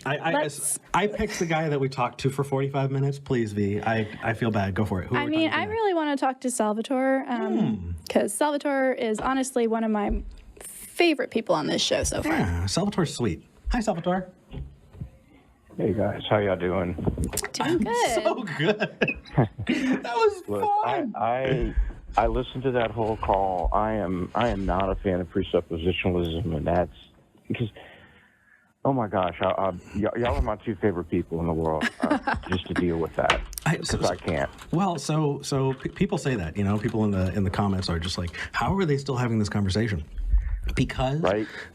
I picked the guy that we talked to for 45 minutes. Please, V. I feel bad. Go for it. I mean, I really want to talk to Salvatore because Salvatore is honestly one of my favorite people on this show so far. Yeah, Salvatore's sweet. Hi, Salvatore. Hey guys, how y'all doing? Doing good. So good. That was fun. I listened to that whole call. I am not a fan of presuppositionalism, and that's because, oh my gosh, y'all are my two favorite people in the world. Just to deal with that, because I can't. Well, so people say that, people in the comments are just like, how are they still having this conversation? Because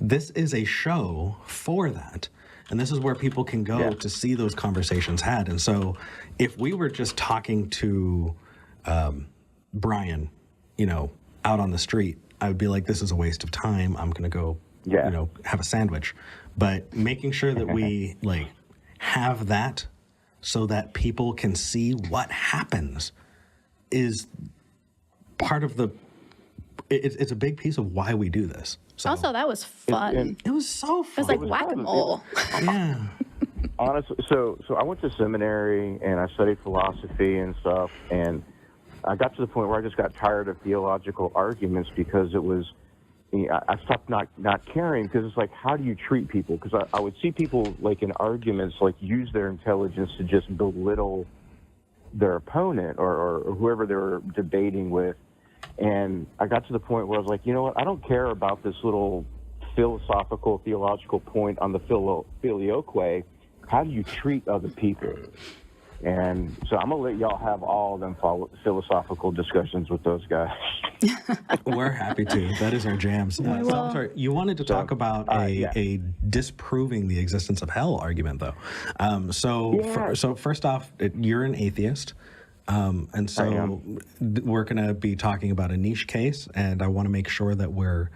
this is a show for that. And this is where people can go to see those conversations had. And so if we were just talking to Brian, out on the street, I would be like, this is a waste of time. I'm going to go, have a sandwich. But making sure that we have that so that people can see what happens is part of it's a big piece of why we do this. So, also, that was fun. It was so fun. It was like whack-a-mole. Yeah. Honestly, so I went to seminary and I studied philosophy and stuff, and I got to the point where I just got tired of theological arguments because it was, I stopped not caring, because it's like, how do you treat people? Because I would see people in arguments use their intelligence to just belittle their opponent or whoever they were debating with. And I got to the point where I was like, you know what? I don't care about this little philosophical, theological point on the filioque. How do you treat other people? And so I'm going to let y'all have all of them philosophical discussions with those guys. We're happy to. That is our jams. Salvatore, you wanted to talk about a disproving the existence of hell argument, though. So first off, you're an atheist. And so we're going to be talking about a niche case, and I want to make sure that we're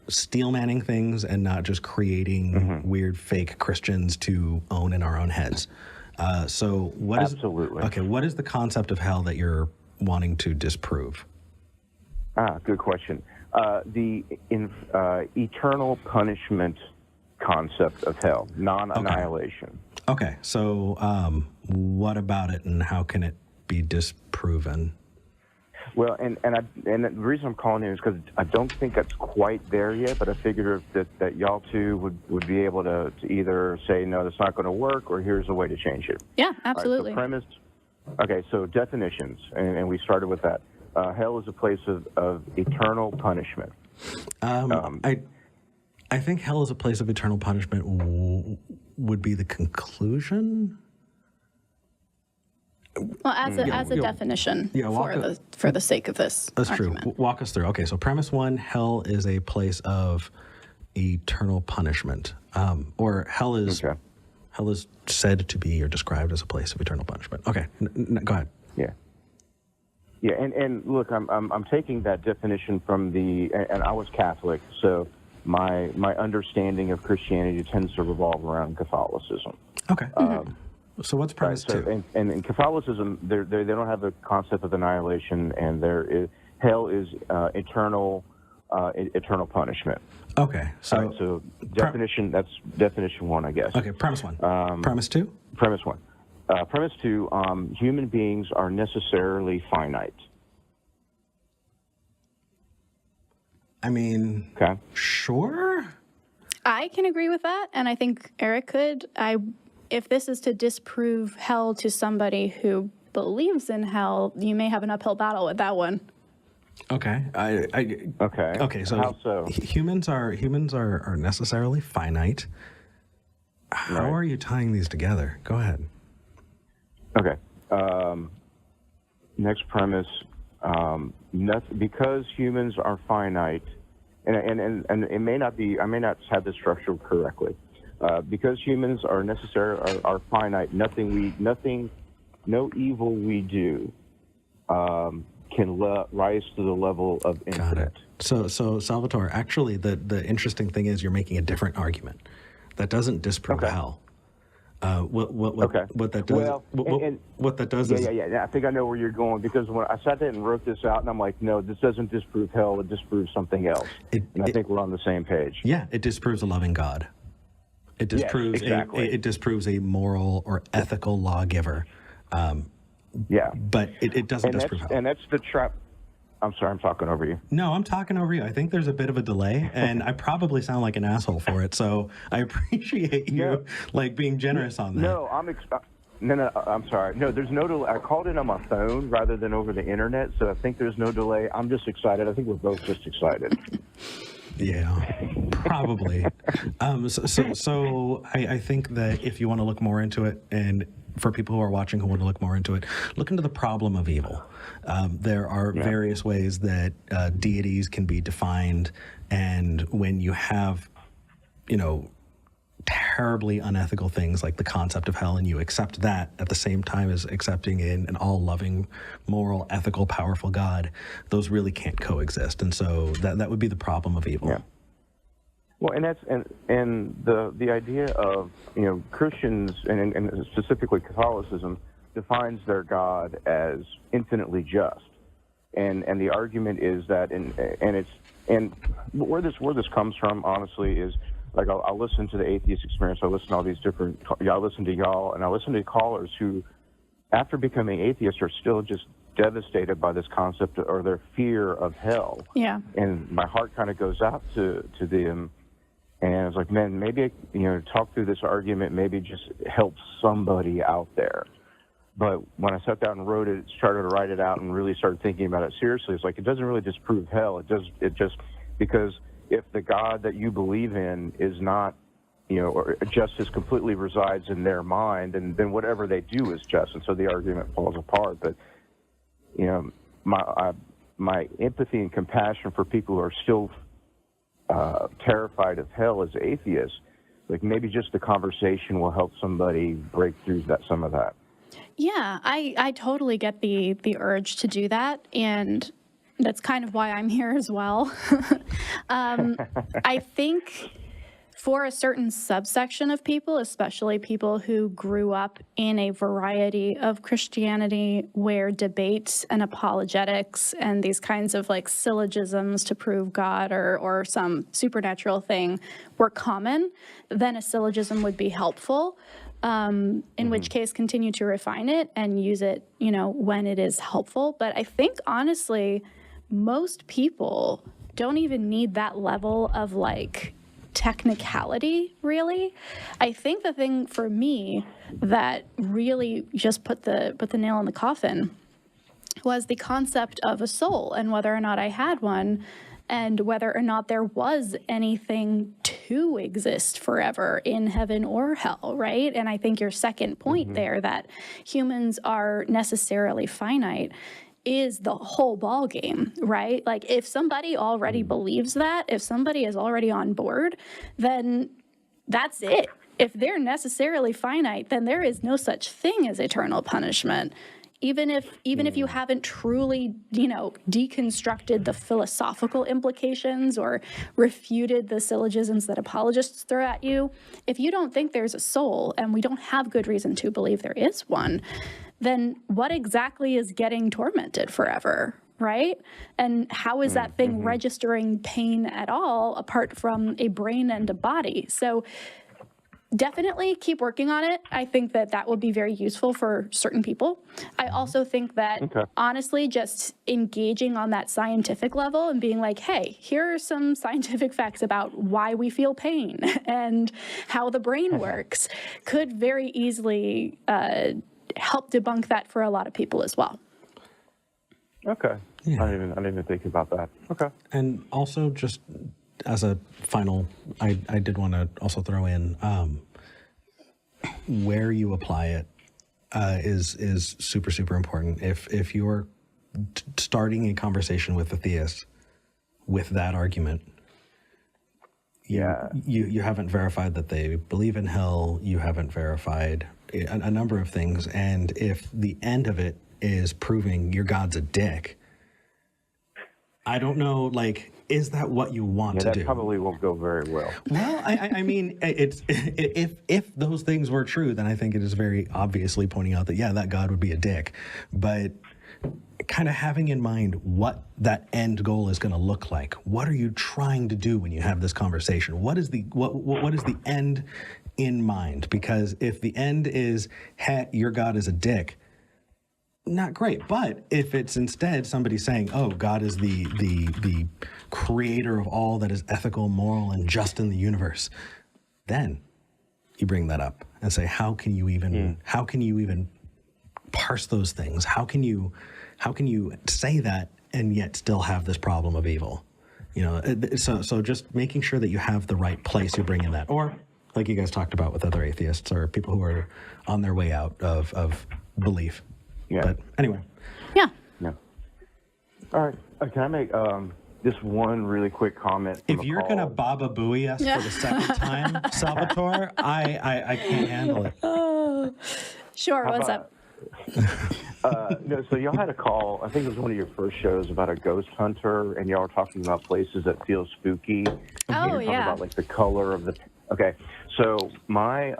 steel manning things and not just creating weird fake Christians to own in our own heads. So what is the concept of hell that you're wanting to disprove? Good question. The eternal punishment concept of hell, non-annihilation. Okay. So what about it, and how can it be disproven? Well, and the reason I'm calling it is because I don't think that's quite there yet, but I figured that y'all two would be able to either say, no, that's not going to work, or here's a way to change it. Yeah, absolutely. Right, so definitions, and we started with that. Hell is a place of eternal punishment. I think hell is a place of eternal punishment would be the conclusion. Well, as a definition for the sake of this argument. True. Walk us through. Okay, so premise one, hell is a place of eternal punishment, or hell is said to be or described as a place of eternal punishment. Okay, go ahead. Yeah, and look, I'm taking that definition from and I was Catholic, so my understanding of Christianity tends to revolve around Catholicism. Okay. So what's premise two? And in Catholicism, they don't have the concept of annihilation, and hell is eternal punishment. Okay. So definition, that's definition one, I guess. Okay, premise one. Premise two? Premise one. Premise two, human beings are necessarily finite. I mean, sure. I can agree with that, and I think Eric could. If this is to disprove hell to somebody who believes in hell, you may have an uphill battle with that one. Okay. Okay. So, how so? Humans are necessarily finite. How are you tying these together? Go ahead. Okay. Next premise. Because humans are finite, and it may not be. I may not have this structured correctly. Because humans are finite, no evil we do can rise to the level of infinite. Got it. So Salvatore, actually, the interesting thing is you're making a different argument that doesn't disprove hell. What that does? Well, what that does is I think I know where you're going, because when I sat there and wrote this out, and I'm like, no, this doesn't disprove hell; it disproves something else. And I think we're on the same page. Yeah, it disproves a loving God. It disproves exactly. it disproves a moral or ethical lawgiver. But it doesn't disprove hell. And that's the trap. I'm sorry, I'm talking over you. No, I'm talking over you. I think there's a bit of a delay, and I probably sound like an asshole for it. So I appreciate you being generous on that. No, I'm sorry. No, there's no delay. I called in on my phone rather than over the internet, so I think there's no delay. I'm just excited. I think we're both just excited. Yeah, probably. So I think that if you want to look more into it, and for people who are watching who want to look more into it, look into the problem of evil. There are various ways that deities can be defined, and when you have, terribly unethical things like the concept of hell, and you accept that at the same time as accepting an all-loving, moral, ethical, powerful God, those really can't coexist. And so that would be the problem of evil. Yeah. Well, and that's the idea of Christians and specifically Catholicism defines their God as infinitely just, and the argument is that and where this comes from, honestly, is like I'll listen to the atheist experience. I listen to all these different. I listen to y'all, and I listen to callers who, after becoming atheists, are still just devastated by this concept or their fear of hell. Yeah. And my heart kind of goes out to them. And I was like, man, maybe, talk through this argument, maybe just help somebody out there. But when I sat down and started to write it out and really started thinking about it seriously, it's like, it doesn't really disprove hell. It just, because if the God that you believe in is not, or justice completely resides in their mind, and then whatever they do is just. And so the argument falls apart. But, my empathy and compassion for people who are still terrified of hell as atheists, like maybe just the conversation will help somebody break through some of that. Yeah, I totally get the urge to do that, and that's kind of why I'm here as well. I think for a certain subsection of people, especially people who grew up in a variety of Christianity where debates and apologetics and these kinds of syllogisms to prove God or some supernatural thing were common, then a syllogism would be helpful. In which case, continue to refine it and use it, when it is helpful. But I think, honestly, most people don't even need that level of technicality, really. I think the thing for me that really just put the nail in the coffin was the concept of a soul and whether or not I had one, and whether or not there was anything to exist forever in heaven or hell, right? And I think your second point there, that humans are necessarily finite, is the whole ball game, right? If somebody already believes that, if somebody is already on board, then that's it. If they're necessarily finite, then there is no such thing as eternal punishment. Even if you haven't truly, deconstructed the philosophical implications or refuted the syllogisms that apologists throw at you, if you don't think there's a soul, and we don't have good reason to believe there is one, then what exactly is getting tormented forever, right? And how is that thing registering pain at all apart from a brain and a body? So definitely keep working on it. I think that will be very useful for certain people. I also think that, honestly, just engaging on that scientific level and being like, hey, here are some scientific facts about why we feel pain and how the brain works could very easily help debunk that for a lot of people as well. Okay. Yeah. I didn't even think about that. Okay. And also, just as a final, I did want to also throw in where you apply it is super, super important. If you're starting a conversation with a theist with that argument, you haven't verified that they believe in hell, you haven't verified a number of things, and if the end of it is proving your God's a dick, I don't know, is that what you want to do? That probably won't go very well. Well, I mean, if those things were true, then I think it is very obviously pointing out that, that God would be a dick. But kind of having in mind what that end goal is going to look like. What are you trying to do when you have this conversation? What is the end in mind, because if the end is, hey, your God is a dick, not great. But if it's instead somebody saying, oh, God is the creator of all that is ethical, moral, and just in the universe, then you bring that up and say, how can you even parse those things? How can you say that and yet still have this problem of evil? You know, so just making sure that you have the right place you bring in that, or like you guys talked about with other atheists or people who are on their way out of belief. Yeah. But anyway. Yeah. Yeah. All right. Can I make just one really quick comment? If you're going to Baba Booey us for the second time, Salvatore, I can't handle it. Oh, sure. What's up? No, so y'all had a call, I think it was one of your first shows, about a ghost hunter, and y'all were talking about places that feel spooky. Oh, yeah. About like the color of the... Okay, so my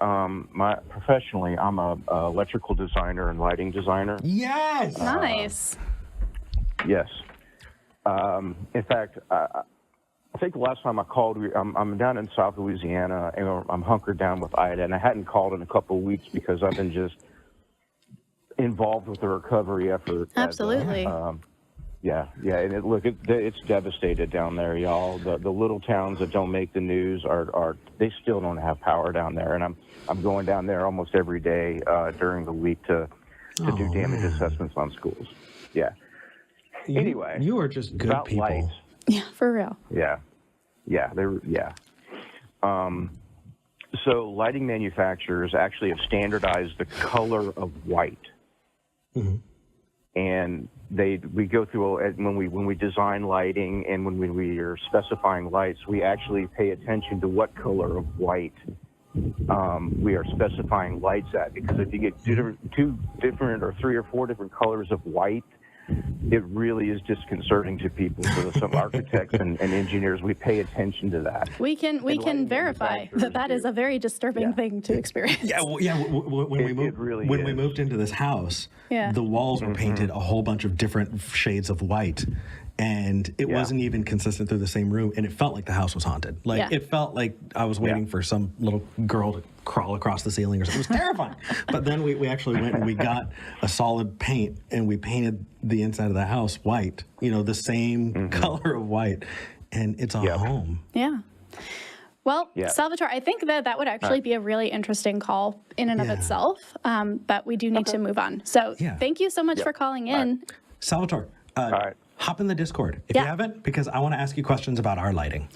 professionally, I'm a electrical designer and lighting designer. Yes! Nice. Yes. In fact, I think the last time I called, I'm down in South Louisiana, and I'm hunkered down with Ida, and I hadn't called in a couple of weeks because I've been just involved with the recovery effort. Absolutely. And it's devastated down there, y'all. The little towns that don't make the news they still don't have power down there, and I'm going down there almost every day during the week to do damage assessments on schools. Yeah. Anyway, you are just good people. Lights. Yeah, for real. Yeah. So lighting manufacturers actually have standardized the color of white. Mm-hmm. And we go through, when we design lighting and when we are specifying lights, we actually pay attention to what color of white we are specifying lights at, because if you get two different or three or four different colors of white, it really is disconcerting to people. So some architects and engineers, we pay attention to that. We can verify that is a very disturbing thing to experience. Yeah, when we moved into this house, the walls were painted a whole bunch of different shades of white, and it wasn't even consistent through the same room, and it felt like the house was haunted. It felt like I was waiting for some little girl to crawl across the ceiling or something. It was terrifying. But then we actually went and we got a solid paint, and we painted the inside of the house white, the same color of white, and it's a home. Yeah. Well, Salvatore, I think that would actually be a really interesting call in and of itself, but we do need to move on. So thank you so much for calling in. Salvatore, hop in the Discord if you haven't, because I want to ask you questions about our lighting.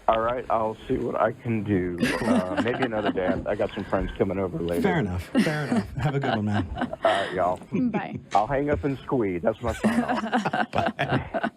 All right, I'll see what I can do. Maybe another day. I got some friends coming over later. Fair enough. Have a good one, man. All right, y'all. Bye. I'll hang up and squeeze. That's my sign off. Bye.